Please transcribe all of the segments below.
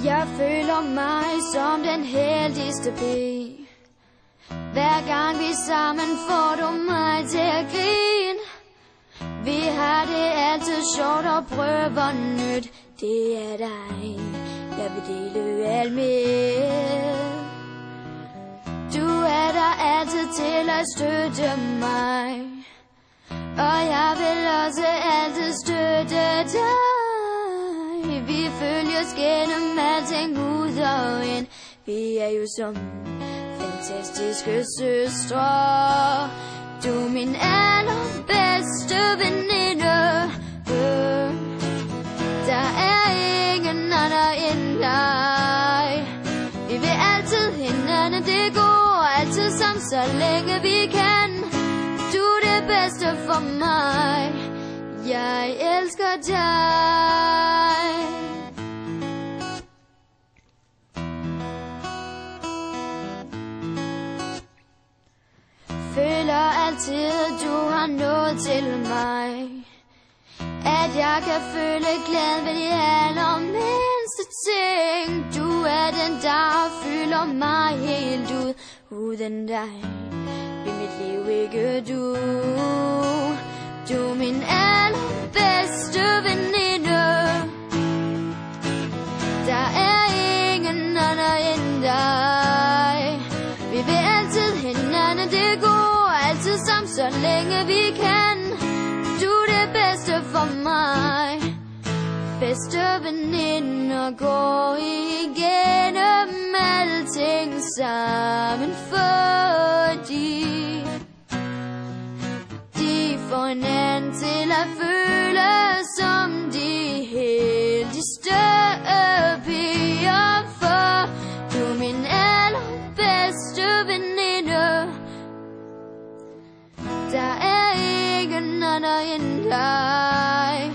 Jeg føler mig som den heldigste pige. Hver gang vi sammen får du mig til at grine. Vi har det altid sjovt og prøver nyt. Det er dig, jeg vil dele alt med. Du er der altid til at støtte mig, og jeg vil også altid støtte dig. Vi følges gennem alting ud og ind. Vi er jo som fantastiske søstre. Du er min allerbedste veninde. Der er ingen anden end dig. Vi vil altid hinanden det går, altid sammen så længe vi kan. Du er det bedste for mig. Jeg elsker dig. Føler altid, du har noget til mig. At jeg kan føle glæden ved de allermindste ting. Du er den, der fylder mig helt ud. Uden dig vil mit liv ikke du. Du er min allerbedste veninde. Der er ingen anden end dig. Vi vil altid hinanden det går, altid sammen så længe vi kan. Du er det bedste for mig. Bedste veninder går igennem alting sammen, fordi de får hinanden til at føle som de heldigste piger. For du er min allerbedste veninde. Der er ingen anden end dig.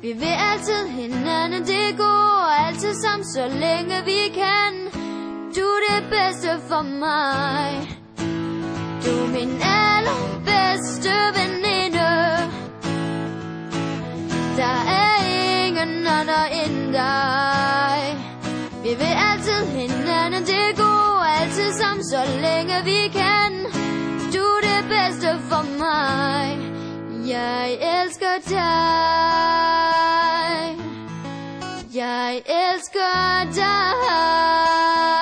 Vi vil altid hinanden det går, altid sammen så længe vi kan. Du er det bedste for mig. Du er min allerbedste veninde. Der er ingen anden end dig. Vi vil altid hinanden det går, altid sammen så længe vi kan. Du er det bedste for mig. Jeg elsker dig. Jeg elsker dig.